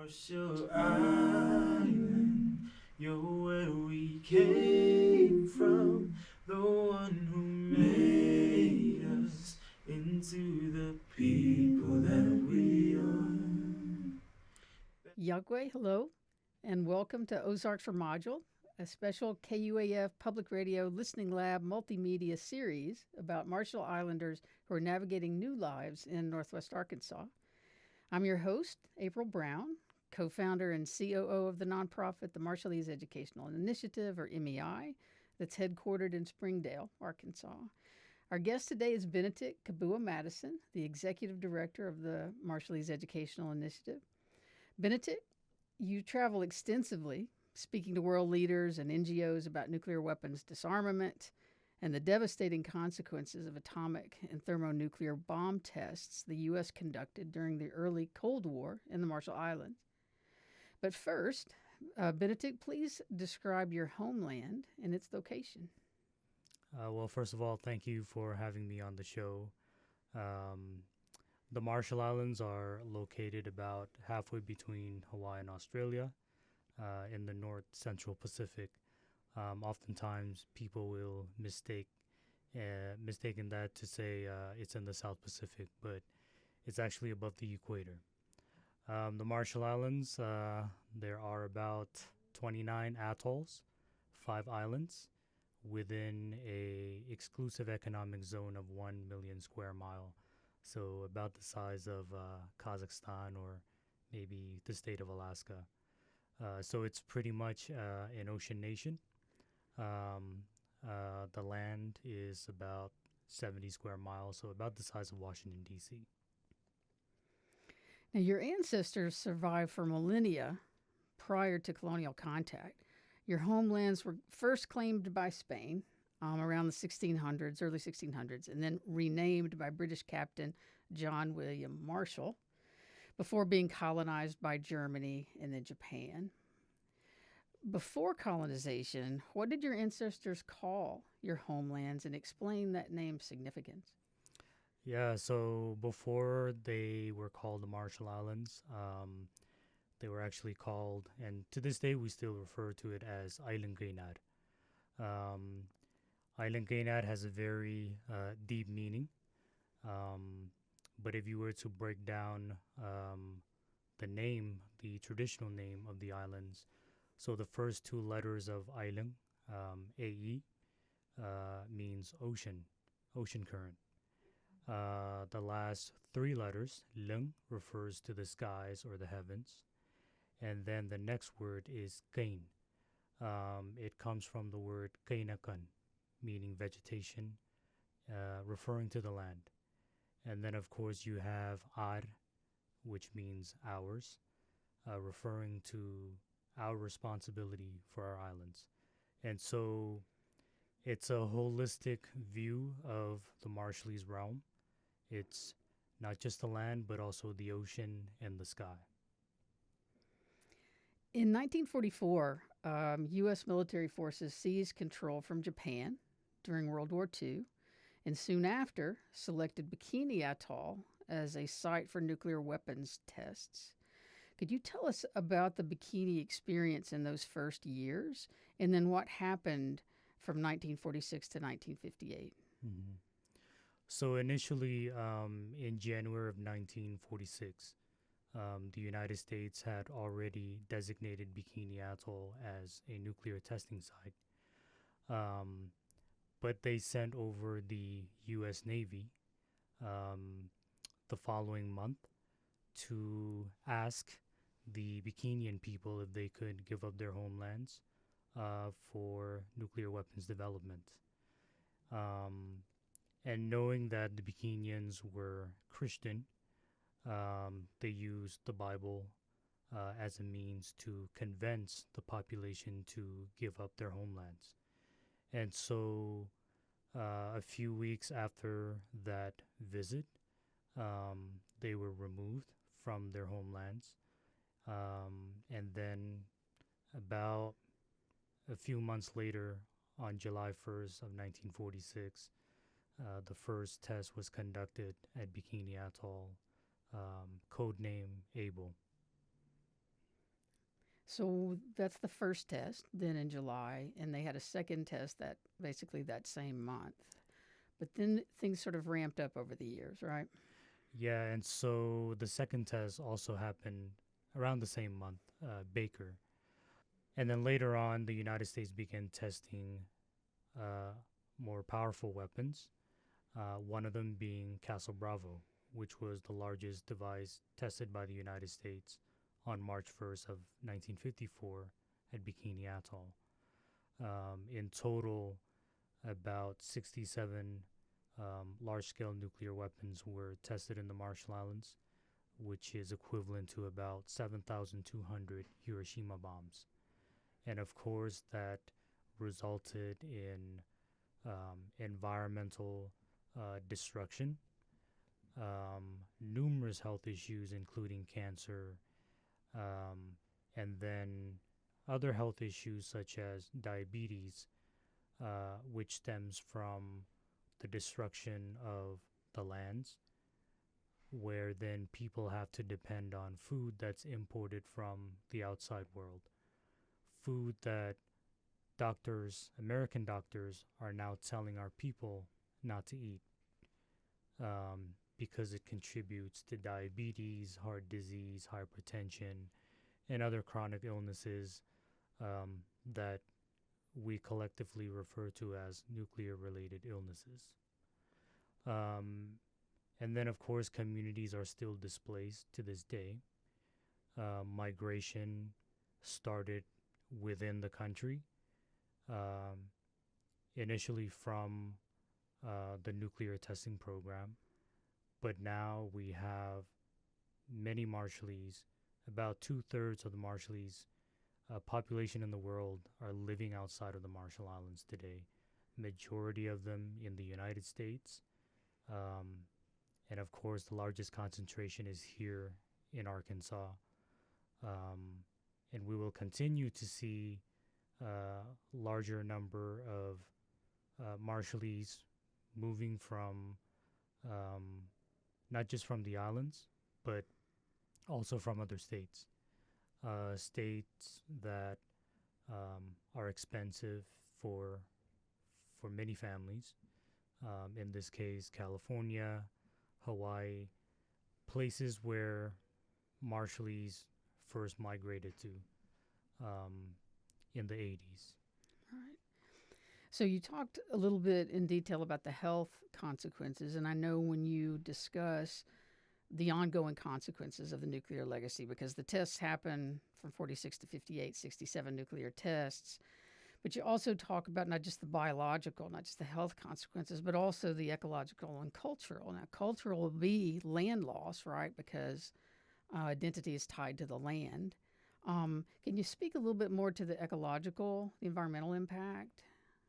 Marshall Island, you're where we came from, the one who made us into the people that we are. Yagwe, hello, and welcome to Ozarks RiMajel, a special KUAF Public Radio Listening Lab multimedia series about Marshall Islanders who are navigating new lives in Northwest Arkansas. I'm your host, April Brown, co-founder and COO of the nonprofit, the Marshallese Educational Initiative, or MEI, that's headquartered in Springdale, Arkansas. Our guest today is Benetick Kabua Maddison, the executive director of the Marshallese Educational Initiative. Benetick, you travel extensively, speaking to world leaders and NGOs about nuclear weapons disarmament and the devastating consequences of atomic and thermonuclear bomb tests the U.S. conducted during the early Cold War in the Marshall Islands. But first, Benetick, please describe your homeland and its location. Well, first of all, thank you for having me on the show. The Marshall Islands are located about halfway between Hawaii and Australia in the north central Pacific. Oftentimes, people will mistaken that to say it's in the South Pacific, but it's actually above the equator. The Marshall Islands, there are about 29 atolls, 5 islands, within a exclusive economic zone of 1 million square mile, so about the size of Kazakhstan or maybe the state of Alaska. So it's pretty much an ocean nation. The land is about 70 square miles, so about the size of Washington, D.C. Now, your ancestors survived for millennia prior to colonial contact. Your homelands were first claimed by Spain around the 1600s, early 1600s, and then renamed by British Captain John William Marshall before being colonized by Germany and then Japan. Before colonization, what did your ancestors call your homelands, and explain that name's significance? Yeah, so before they were called the Marshall Islands, they were actually called, and to this day we still refer to it as Island Gaynad. Island Gaynad has a very deep meaning, but if you were to break down the name, the traditional name of the islands, so the first 2 letters of Island, A-E, means ocean current. The last 3 letters, Lung, refers to the skies or the heavens. And then the next word is Kain. It comes from the word Kainakan, meaning vegetation, referring to the land. And then, of course, you have Ar, which means ours, referring to our responsibility for our islands. And so it's a holistic view of the Marshallese realm. It's not just the land, but also the ocean and the sky. In 1944, U.S. military forces seized control from Japan during World War II, and soon after selected Bikini Atoll as a site for nuclear weapons tests. Could you tell us about the Bikini experience in those first years, and then what happened from 1946 to 1958? Mm-hmm. So initially, in January of 1946, the United States had already designated Bikini Atoll as a nuclear testing site. But they sent over the U.S. Navy the following month to ask the Bikinian people if they could give up their homelands for nuclear weapons development. And knowing that the Bikinians were Christian, they used the Bible as a means to convince the population to give up their homelands. And so a few weeks after that visit, they were removed from their homelands. And then about a few months later, on July 1st of 1946, the first test was conducted at Bikini Atoll, codename Able. So that's the first test, then in July, and they had a second test that basically that same month. But then things sort of ramped up over the years, right? Yeah, and so the second test also happened around the same month, Baker. And then later on, the United States began testing uh, more powerful weapons, one of them being Castle Bravo, which was the largest device tested by the United States on March 1st of 1954 at Bikini Atoll. In total, about 67 large-scale nuclear weapons were tested in the Marshall Islands, which is equivalent to about 7,200 Hiroshima bombs. And of course, that resulted in environmental destruction, numerous health issues, including cancer, and then other health issues such as diabetes, which stems from the destruction of the lands, where then people have to depend on food that's imported from the outside world. Food that American doctors, are now telling our people not to eat because it contributes to diabetes, heart disease, hypertension, and other chronic illnesses that we collectively refer to as nuclear related illnesses. And then, of course, communities are still displaced to this day. Migration started within the country, initially from the nuclear testing program, but now we have many Marshallese. About 2/3 of the Marshallese population in the world are living outside of the Marshall Islands today. Majority of them in the United States, and of course, the largest concentration is here in Arkansas. And we will continue to see a larger number of Marshallese moving from not just from the islands, but also from other states. States that are expensive for many families. In this case, California, Hawaii, places where Marshallese first migrated to in the 80s. All right. So you talked a little bit in detail about the health consequences, and I know when you discuss the ongoing consequences of the nuclear legacy, because the tests happen from 46 to 58, 67 nuclear tests, but you also talk about not just the biological, not just the health consequences, but also the ecological and cultural. Now, cultural will be land loss, right, because identity is tied to the land. Can you speak a little bit more to the ecological, the environmental impact?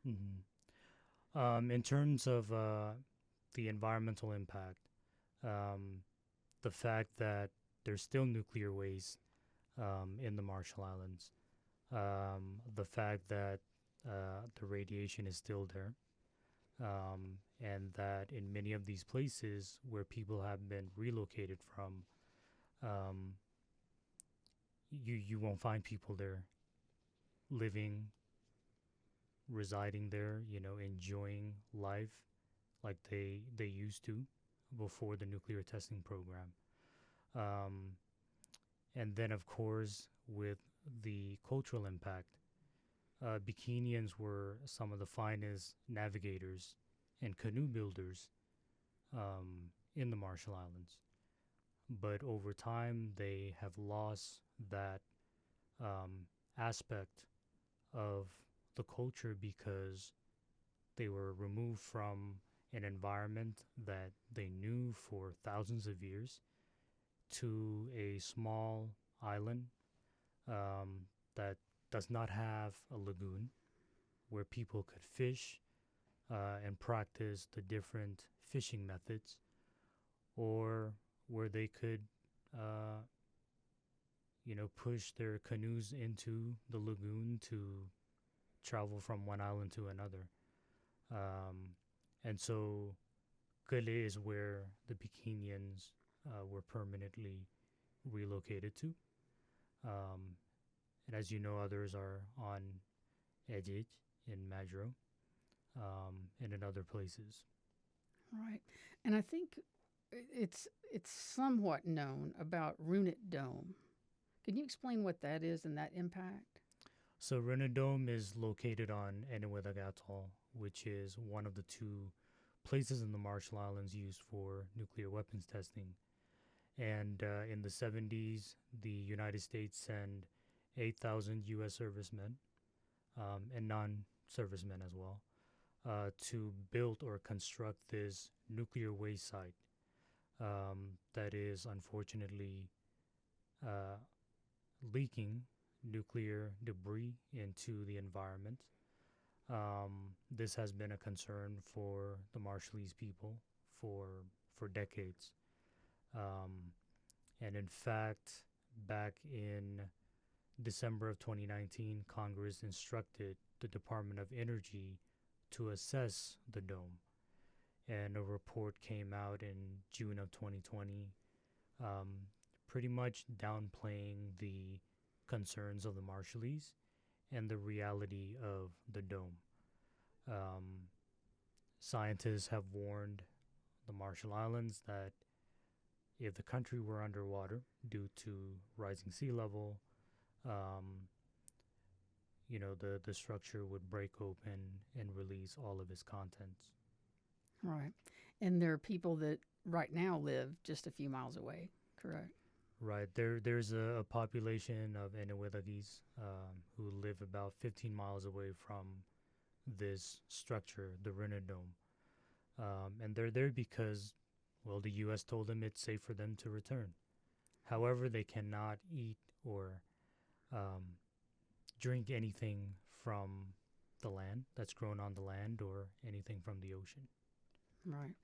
Mm-hmm. In terms of the environmental impact, the fact that there's still nuclear waste in the Marshall Islands, the fact that the radiation is still there, and that in many of these places where people have been relocated from, you won't find people there living, residing there, enjoying life like they used to before the nuclear testing program. And then, of course, with the cultural impact, Bikinians were some of the finest navigators and canoe builders in the Marshall Islands. But over time, they have lost that aspect of the culture because they were removed from an environment that they knew for thousands of years to a small island that does not have a lagoon where people could fish and practice the different fishing methods, or where they could push their canoes into the lagoon to travel from one island to another. And so Gale is where the Bikinians were permanently relocated to. And as you know, others are on Edit in Madro, and in other places. Right. And I think it's somewhat known about Runit Dome. Can you explain what that is and that impact? So Renadome is located on Enewetak Atoll, which is one of the two places in the Marshall Islands used for nuclear weapons testing. And in the 70s, the United States sent 8,000 U.S. servicemen, and non-servicemen as well, to build or construct this nuclear waste site, that is unfortunately uh, leaking nuclear debris into the environment. This has been a concern for the Marshallese people for decades. Um, and in fact, back in December of 2019, Congress instructed the Department of Energy to assess the dome. And a report came out in June of 2020, um, pretty much downplaying the concerns of the Marshallese and the reality of the dome. Um, Scientists have warned the Marshall Islands that if the country were underwater due to rising sea level, um, the structure would break open and release all of its contents. Right. And there are people that right now live just a few miles away, correct? Right. There's a population of Enewetakis who live about 15 miles away from this structure, the Renadome. And they're there because, well, the U.S. told them it's safe for them to return. However, they cannot eat or drink anything from the land that's grown on the land or anything from the ocean. Right.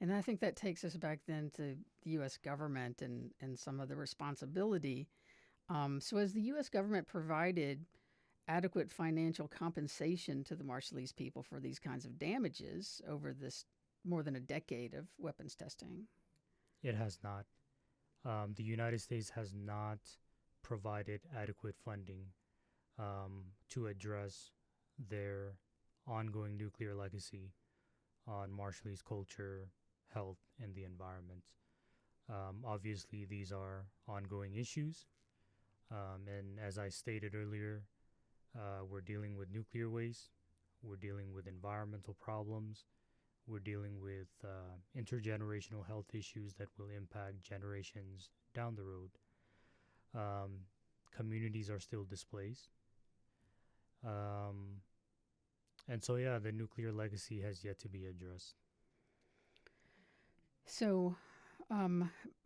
And I think that takes us back then to the U.S. government and some of the responsibility. So has the U.S. government provided adequate financial compensation to the Marshallese people for these kinds of damages over this more than a decade of weapons testing? It has not. The United States has not provided adequate funding to address their ongoing nuclear legacy on Marshallese culture, health, and the environment. Obviously, these are ongoing issues. And as I stated earlier, we're dealing with nuclear waste, we're dealing with environmental problems, we're dealing with intergenerational health issues that will impact generations down the road. Communities are still displaced. And so, yeah, the nuclear legacy has yet to be addressed. So,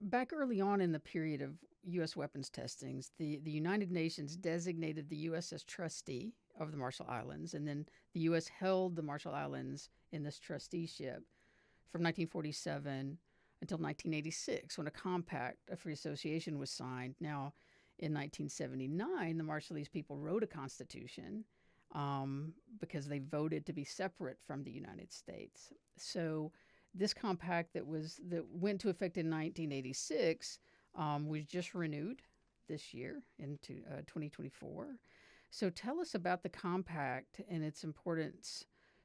back early on in the period of U.S. weapons testings, the United Nations designated the U.S. as trustee of the Marshall Islands, and then the U.S. held the Marshall Islands in this trusteeship from 1947 until 1986, when a compact of free association was signed. Now, in 1979, the Marshallese people wrote a constitution because they voted to be separate from the United States. So this compact that went into effect in 1986 was just renewed this year into 2024. So tell us about the compact and its importance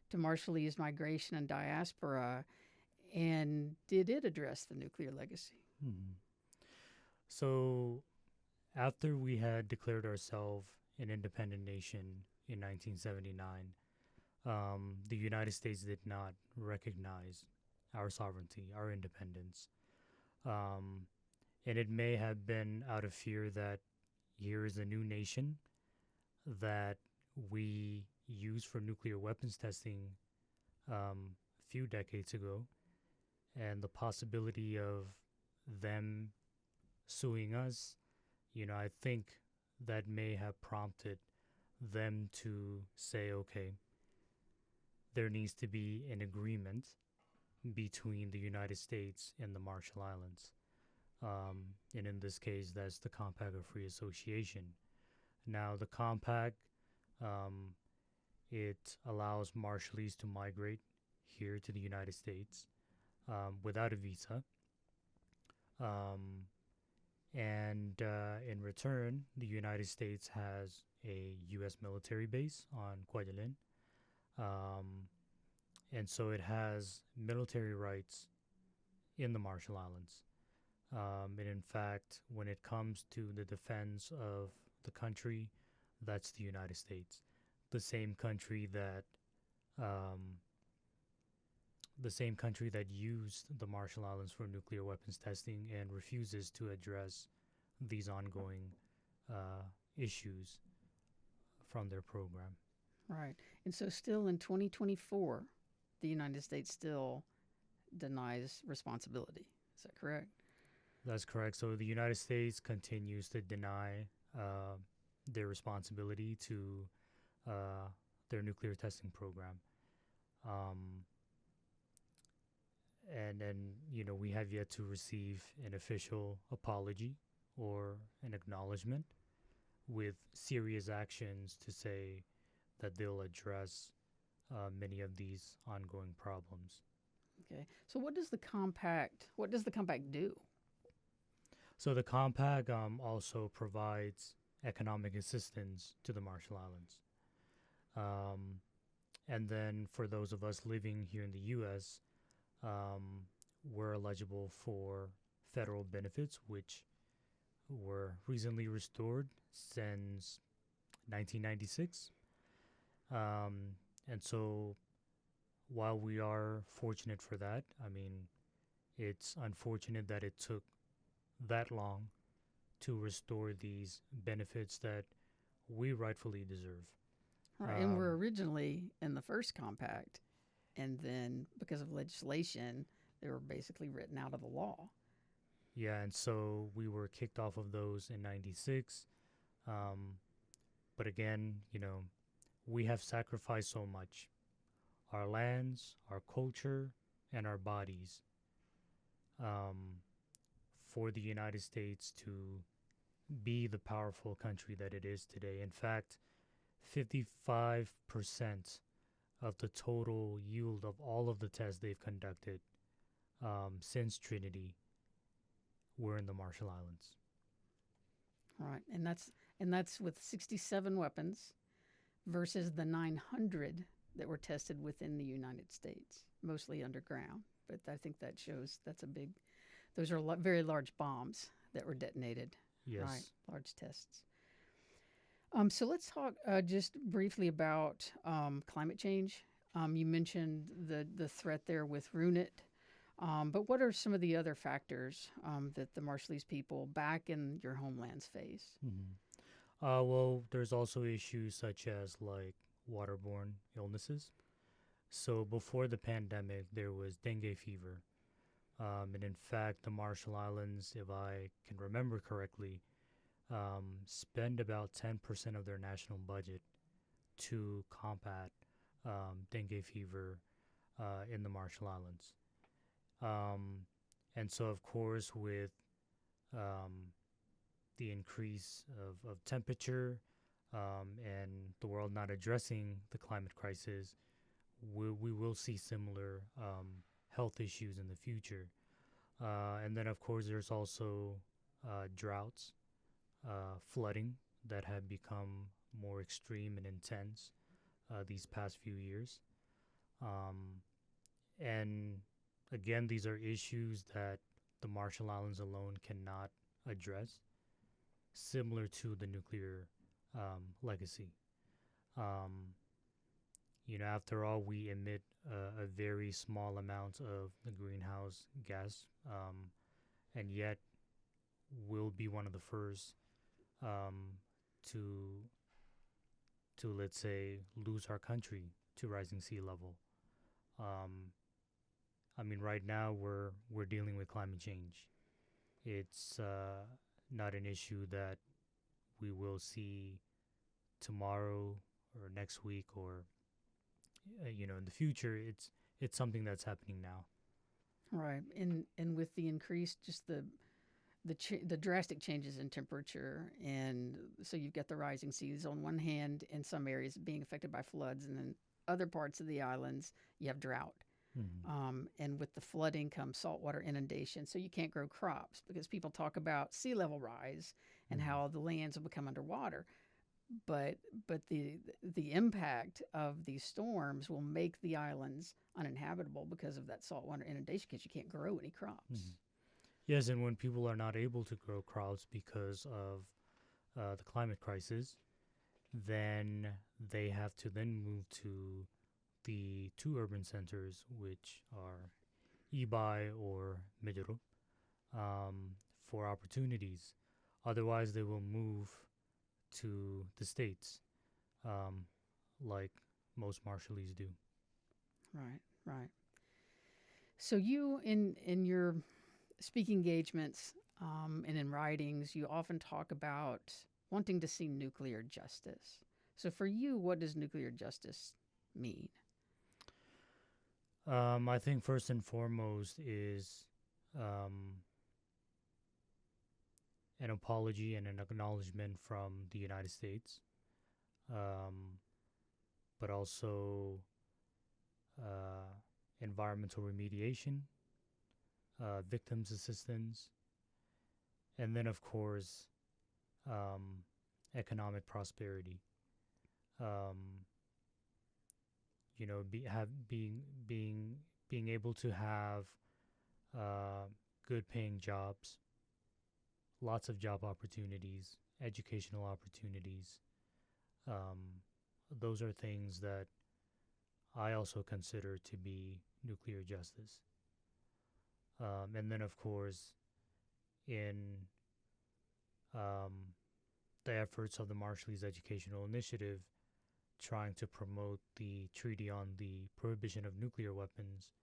to Marshallese migration and diaspora, and did it address the nuclear legacy? Mm-hmm. So after we had declared ourselves an independent nation in 1979, the United States did not recognize our sovereignty, our independence. And it may have been out of fear that here is a new nation that we used for nuclear weapons testing a few decades ago, and the possibility of them suing us, I think that may have prompted them to say, okay, there needs to be an agreement between the United States and the Marshall Islands. And in this case, that's the Compact of Free Association. Now, the compact, it allows Marshallese to migrate here to the United States without a visa. And in return, the United States has a U.S. military base on Kwajalein. Um, and so it has military rights in the Marshall Islands. And in fact, when it comes to the defense of the country, that's the United States, the same country that um, used the Marshall Islands for nuclear weapons testing and refuses to address these ongoing uh, issues from their program. Right. And so still in 2024, the United States still denies responsibility. Is that correct? That's correct. So the United States continues to deny their responsibility to their nuclear testing program. Um, and then, we have yet to receive an official apology or an acknowledgement with serious actions to say that they'll address many of these ongoing problems. Okay. So what does the compact do? So the compact also provides economic assistance to the Marshall Islands. And then for those of us living here in the U.S., we're eligible for federal benefits, which were recently restored since 1996. And so while we are fortunate for that, it's unfortunate that it took that long to restore these benefits that we rightfully deserve. Right. And we're originally in the first compact, and then because of legislation, they were basically written out of the law. Yeah, and so we were kicked off of those in 96. But again, we have sacrificed so much. Our lands, our culture, and our bodies for the United States to be the powerful country that it is today. In fact, 55% of the total yield of all of the tests they've conducted since Trinity were in the Marshall Islands. Right, and that's with 67 weapons versus the 900 that were tested within the United States, mostly underground. But I think that shows those are very large bombs that were detonated. Yes. Right, large tests. So let's talk just briefly about climate change. You mentioned the threat there with RUNIT, but what are some of the other factors that the Marshallese people back in your homelands face? Mm-hmm. Well, there's also issues such as like waterborne illnesses. So before the pandemic, there was dengue fever. And in fact, the Marshall Islands, if I can remember correctly, spend about 10% of their national budget to combat dengue fever in the Marshall Islands. And so, of course, with the increase of temperature and the world not addressing the climate crisis, we will see similar health issues in the future. And then, of course, there's also droughts, flooding that have become more extreme and intense these past few years. And again, these are issues that the Marshall Islands alone cannot address, similar to the nuclear legacy. After all, we emit a very small amount of the greenhouse gas, and yet we'll be one of the first to let's say lose our country to rising sea level. Right now we're dealing with climate change. It's not an issue that we will see tomorrow or next week or in the future. It's something that's happening now. Right, and with the increased, just the drastic changes in temperature, and so you've got the rising seas on one hand in some areas being affected by floods, and then other parts of the islands you have drought. And with the flooding comes saltwater inundation. So you can't grow crops because people talk about sea level rise and how the lands will become underwater. But the impact of these storms will make the islands uninhabitable because of that saltwater inundation because you can't grow any crops. Yes, and when people are not able to grow crops because of the climate crisis, then they have to then move to the two urban centers, which are Ibai or Medero, for opportunities. Otherwise, they will move to the states, like most Marshallese do. Right, right. So you, in your speaking engagements and in writings, you often talk about wanting to see nuclear justice. So for you, what does nuclear justice mean? I think first and foremost is an apology and an acknowledgement from the United States, but also environmental remediation, victims assistance, and then, of course, economic prosperity. Being able to have good paying jobs, lots of job opportunities, educational opportunities. Those are things that I also consider to be nuclear justice. And then, of course, in the efforts of the Marshallese Educational Initiative, trying to promote the Treaty on the Prohibition of Nuclear Weapons,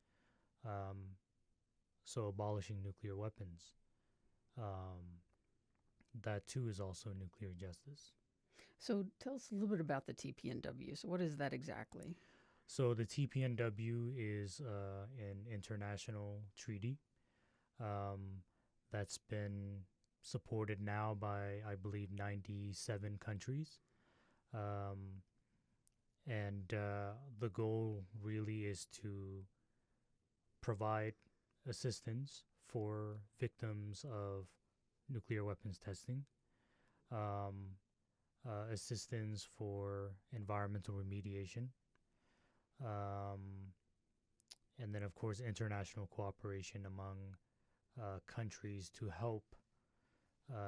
so abolishing nuclear weapons. That too is also nuclear justice. So tell us a little bit about the TPNW. So what is that exactly? So the TPNW is an international treaty that's been supported now by, I believe, 97 countries. And the goal really is to provide assistance for victims of nuclear weapons testing, assistance for environmental remediation, and then, of course, international cooperation among countries to help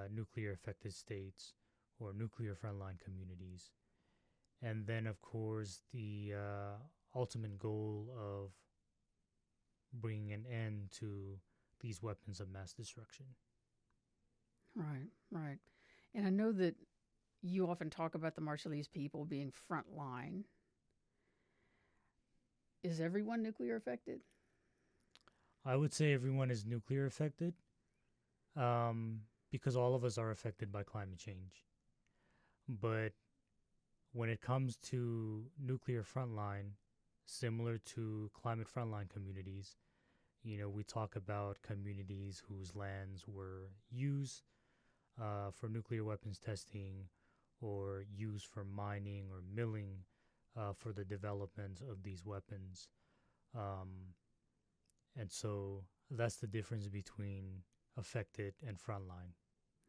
nuclear affected states or nuclear frontline communities. And then, of course, the ultimate goal of bringing an end to these weapons of mass destruction. Right, right. And I know that you often talk about the Marshallese people being frontline. Is everyone nuclear affected? I would say everyone is nuclear affected because all of us are affected by climate change. But when it comes to nuclear frontline, similar to climate frontline communities, we talk about communities whose lands were used for nuclear weapons testing or used for mining or milling for the development of these weapons. And so that's the difference between affected and frontline.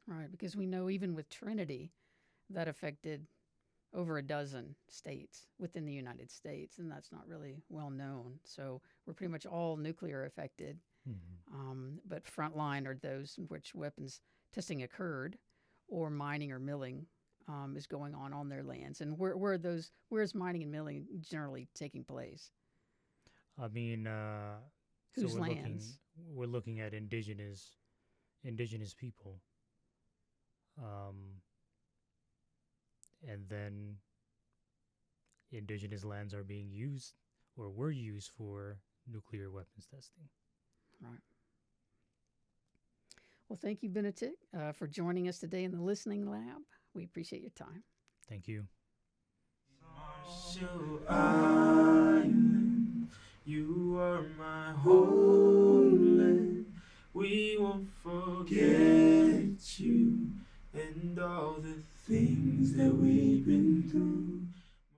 Right, because we know even with Trinity, that affected over a dozen states within the United States, and that's not really well known. So we're pretty much all nuclear affected. But frontline are those in which weapons testing occurred or mining or milling is going on their lands. And where's mining and milling generally taking place? I mean, whose so lands? We're looking at indigenous people. And then indigenous lands are being used or were used for nuclear weapons testing. Right. Well, thank you, Benetik, for joining us today in the Listening Lab. We appreciate your time. Thank you. Marshall